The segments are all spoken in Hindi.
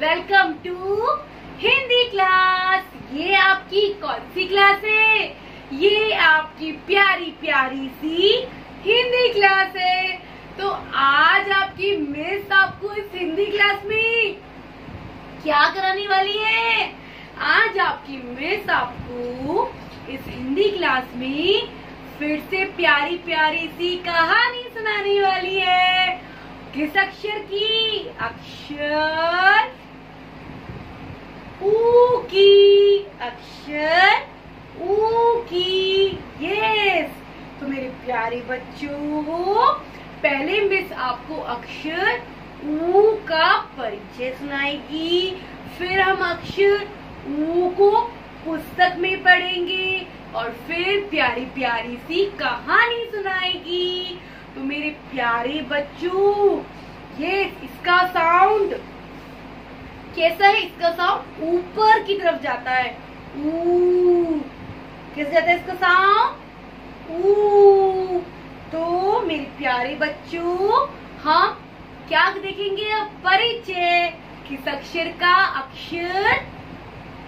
Welcome to Hindi class. ये आपकी कौन सी क्लास है? ये आपकी प्यारी प्यारी सी हिंदी क्लास है। तो आज आपकी मिस आपको इस हिंदी क्लास में क्या कराने वाली है? आज आपकी मिस आपको इस हिंदी क्लास में फिर से प्यारी प्यारी सी कहानी सुनाने वाली है। किस अक्षर की? अक्षर ऊ की। अक्षर ऊ की। यस। तो मेरे प्यारे बच्चों, पहले मिस आपको अक्षर ऊ का परिचय सुनाएगी, फिर हम अक्षर ऊ को पुस्तक में पढ़ेंगे और फिर प्यारी प्यारी सी कहानी सुनाएगी। तो मेरे प्यारे बच्चों, ये इसका साउंड कैसा है? इसका साउंड ऊपर की तरफ जाता है। ऊ कैसे जाता है इसका साउंड? ऊ। तो मेरे प्यारे बच्चों, हम क्या देखेंगे अब? परिचय। किस अक्षर का? अक्षर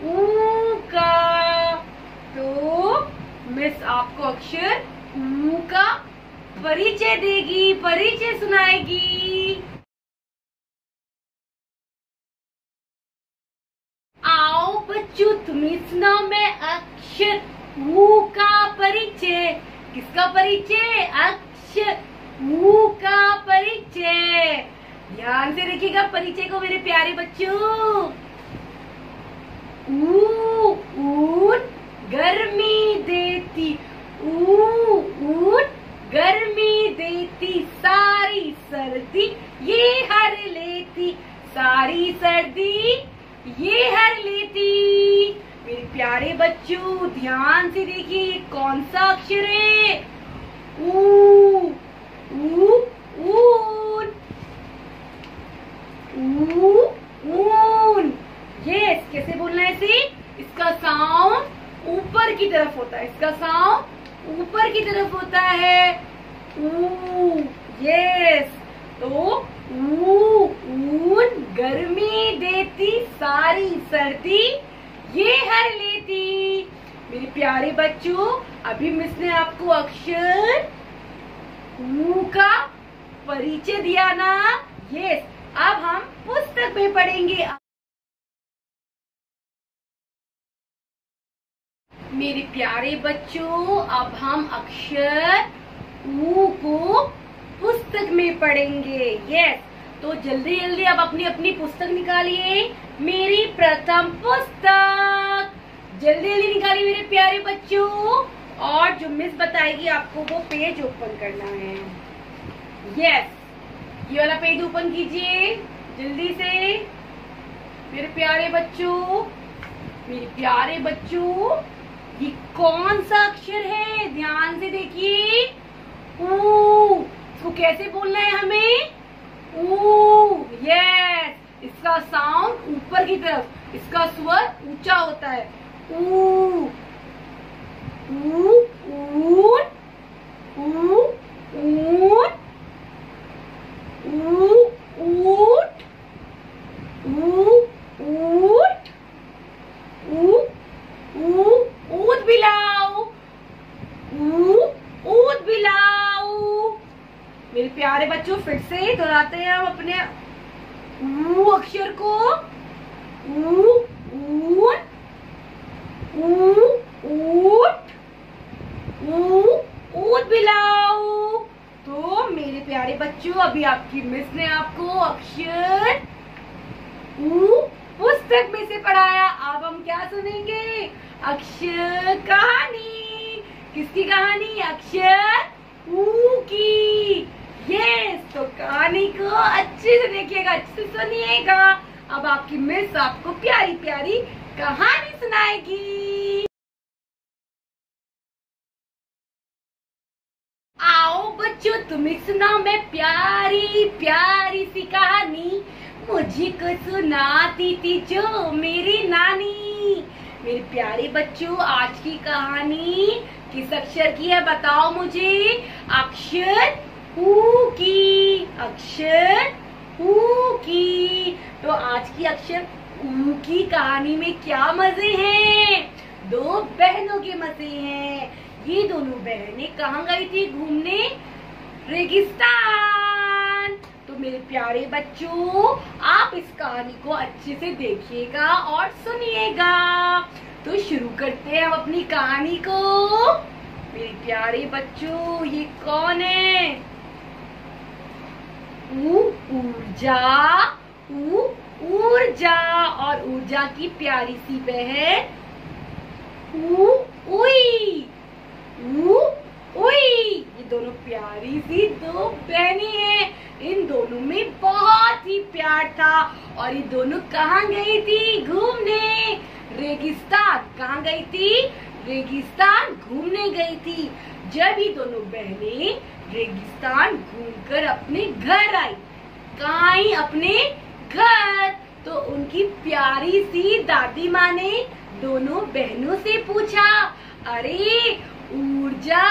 ऊ का। तो मिस आपको अक्षर ऊ का परिचय देगी, परिचय सुनाएगी। आओ बच्चों, तुम्हें सुनाओ मैं अक्षर ऊ का परिचय। किसका परिचय? अक्षर ऊ का परिचय। ध्यान से देखिएगा परिचय को मेरे प्यारे बच्चों। ऊन गर्मी देती, ऊन गर्मी देती, सारी सर्दी ये हर लेती, सारी सर्दी ये हर लेती। मेरे प्यारे बच्चों, ध्यान से देखिए कौन सा अक्षर है? ऊ। ऊन। ऊन। यस। कैसे बोलना है इसे? इसका साउंड ऊपर की तरफ होता है। इसका साउंड ऊपर की तरफ होता है। ऊ। यस। तो ऊन गर्मी देती, सारी सर्दी ये हर लेती। मेरे प्यारे बच्चों, अभी मिस ने आपको अक्षर ऊ का परिचय दिया ना? यस। अब हम पुस्तक में पढ़ेंगे। मेरे प्यारे बच्चों, अब हम अक्षर ऊ को पुस्तक में पढ़ेंगे। यस। तो जल्दी जल्दी अब अपनी अपनी पुस्तक निकालिए। मेरी प्रथम पुस्तक जल्दी जल्दी निकालिए मेरे प्यारे बच्चों। और जो मिस बताएगी आपको वो पेज ओपन करना है। यस। ये वाला पेज ओपन कीजिए जल्दी से मेरे प्यारे बच्चों। मेरे प्यारे बच्चों, ये कौन सा अक्षर है? ध्यान से देखिए। ऊ। इसको कैसे बोलना है हमें? ऊ। यस। इसका साउंड ऊपर की तरफ, इसका स्वर ऊंचा होता है। ऊ। ऊ। ऊन। ऊ। ऊन। ऊ। ऊट। ऊ। ऊट। ऊ। ऊ। ऊद बिलाऊ। ऊ। ऊद बिलाऊ। मेरे प्यारे बच्चों, फिर से दोहराते हैं हम अपने ऊ अक्षर को। ऊ। ऊन। ऊ। ऊट। ऊ। ऊद बिलाऊ। तो मेरे प्यारे बच्चों, अभी आपकी मिस ने आपको अक्षर ऊ पुस्तक में से पढ़ाया। अब हम क्या सुनेंगे? अक्षर कहानी। किसकी कहानी? अक्षर ऊ की। यस। तो कहानी को अच्छे से देखिएगा, अच्छे से सुनिएगा। अब आपकी मिस आपको प्यारी प्यारी कहानी सुनाएगी। आओ बच्चों, तुम्हें सुनाओ मैं प्यारी प्यारी सी कहानी। मुझे को सुनाती थी जो मेरी नानी। मेरे प्यारे बच्चों, आज की कहानी किस अक्षर की है बताओ मुझे? अक्षर ऊ की। अक्षर ऊ की। तो आज की अक्षर ऊ की कहानी में क्या मजे हैं? दो बहनों के मजे हैं। ये दोनों बहनें कहाँ गई थी घूमने? रेगिस्तान। तो मेरे प्यारे बच्चों, आप इस कहानी को अच्छे से देखिएगा और सुनिएगा। तो शुरू करते हैं हम अपनी कहानी को। मेरे प्यारे बच्चों, ये कौन है? ऊर्जा। ऊर्जा और ऊर्जा की प्यारी सी बहन उई। ये दोनों प्यारी सी दो बहनें हैं। इन दोनों में बहुत ही प्यार था। और ये दोनों कहाँ गई थी घूमने? रेगिस्तान। कहाँ गई थी? रेगिस्तान घूमने गई थी। जब ये दोनों बहनें रेगिस्तान घूमकर अपने घर आई, कहाँ आई? अपने घर। तो उनकी प्यारी सी दादी माँ ने दोनों बहनों से पूछा, अरे ऊर्जा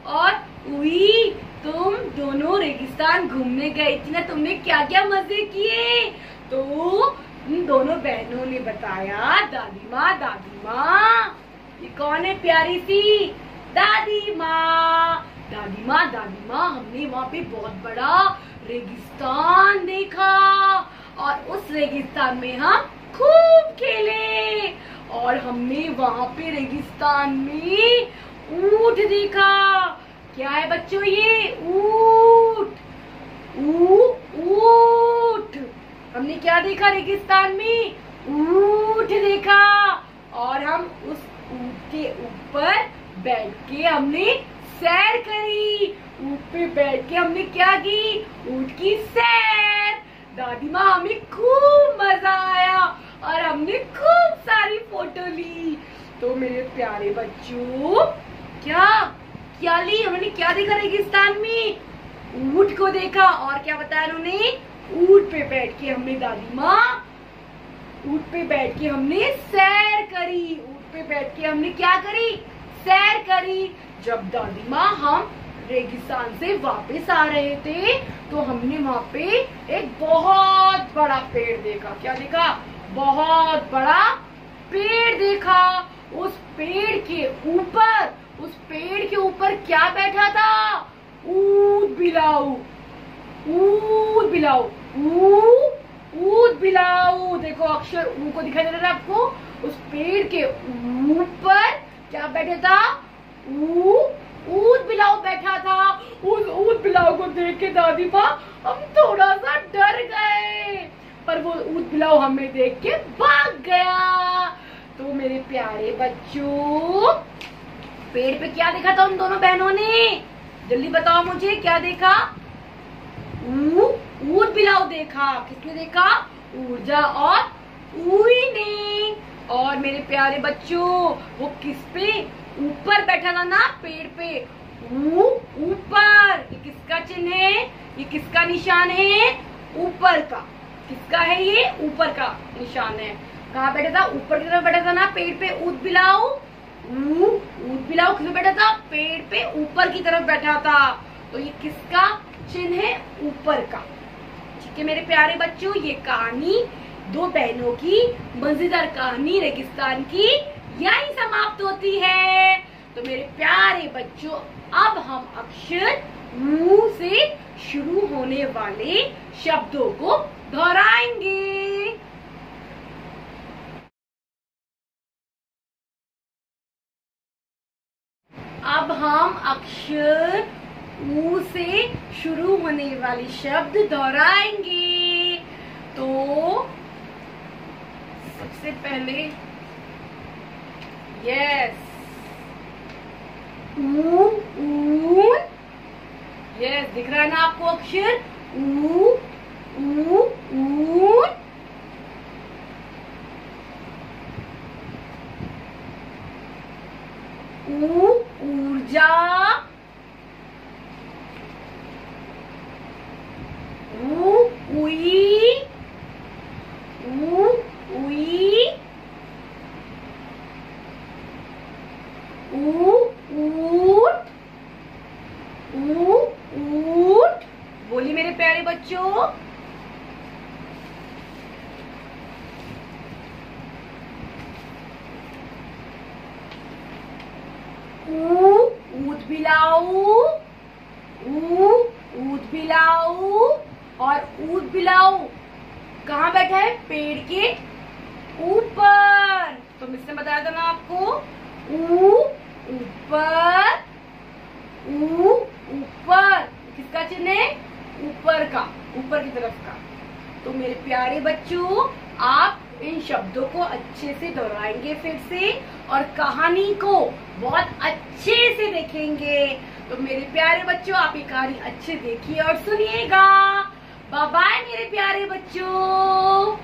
और उई, तुम दोनों रेगिस्तान घूमने गई थी ना, तुमने क्या क्या मजे किए? तो उन दोनों बहनों ने बताया, दादी माँ, ये कौन है प्यारी सी? दादी माँ, हमने वहाँ पे बहुत बड़ा रेगिस्तान देखा और उस रेगिस्तान में हम खूब खेले। और हमने वहाँ पे रेगिस्तान में ऊंट देखा। क्या है बच्चों ये? ऊंट। ऊंट। हमने क्या देखा रेगिस्तान में? ऊंट देखा। और हम उस ऊंट के ऊपर बैठ के हमने सैर करी। ऊंट पे बैठ के हमने क्या की? ऊंट की सैर। दादी माँ, हमें खूब मजा आया और हमने खूब सारी फोटो ली। तो मेरे प्यारे बच्चों, क्या ली? हमने क्या देखा रेगिस्तान में? ऊंट को देखा। और क्या बताया उन्होंने? ऊंट पे बैठ के हमने, दादी माँ, ऊंट पे बैठ के हमने सैर करी। ऊंट पे बैठ के हमने क्या करी? सैर करी। जब दादी माँ हम रेगिस्तान से वापस आ रहे थे तो हमने वहाँ पे एक बहुत बड़ा पेड़ देखा। क्या देखा? बहुत बड़ा पेड़ देखा। उस पेड़ के ऊपर क्या बैठा था? ऊंट बिलाऊ। ऊंट बिलाऊ। देखो अक्षर ऊ को दिखाई दे रहा है आपको? उस पेड़ के ऊपर क्या बैठा था? ऊंट बिलाऊ बैठा था। उस ऊंट बिलाऊ को देख के दादी माँ हम थोड़ा सा डर गए, पर वो ऊंट बिलाऊ हमें देख के भाग गया। तो मेरे प्यारे बच्चों, पेड़ पे क्या देखा था उन दोनों बहनों ने? जल्दी बताओ मुझे, क्या देखा? ऊंट बिलाऊ देखा। किसने देखा? ऊर्जा और उई ने। और मेरे प्यारे बच्चों, वो किस पे? ऊपर बैठा था ना, पेड़ पे। ऊपर। ये किसका चिन्ह है? ये किसका निशान है? ऊपर का। किसका है ये? ऊपर का निशान है। कहाँ बैठा था? ऊपर की तरफ बैठा था ना पेड़ पे ऊंट बिलाऊ। ऊंट बिलाऊ किस पे बैठा था? पेड़ पे ऊपर की तरफ बैठा था। तो ये किसका चिन्ह है? ऊपर का। ठीक है मेरे प्यारे बच्चों, ये कहानी दो बहनों की मजेदार कहानी रेगिस्तान की यही समाप्त होती है। तो मेरे प्यारे बच्चों, अब हम अक्षर ऊ से शुरू होने वाले शब्दों को दोहराएंगे। अब हम अक्षर ऊ से शुरू होने वाले शब्द दोहराएंगे। तो सबसे पहले यस, ऊन। यस, दिख रहा है ना आपको अक्षर? ऊन। ऊर्जा। उई। ऊट। बोलिए मेरे प्यारे बच्चों। बिलाऊ, ऊद बिलाऊ। और ऊद बिलाऊ कहाँ बैठा है? पेड़ के ऊपर। तो मिसने बताया था ना आपको, ऊपर, ऊपर किसका चिन्ह है? ऊपर का, ऊपर की तरफ का। तो मेरे प्यारे बच्चों, आप इन शब्दों को अच्छे से दोहराएंगे फिर से, और कहानी को बहुत अच्छे से देखेंगे। तो मेरे प्यारे बच्चों, आप ये कहानी अच्छे देखिए और सुनिएगा। बाय बाय मेरे प्यारे बच्चों।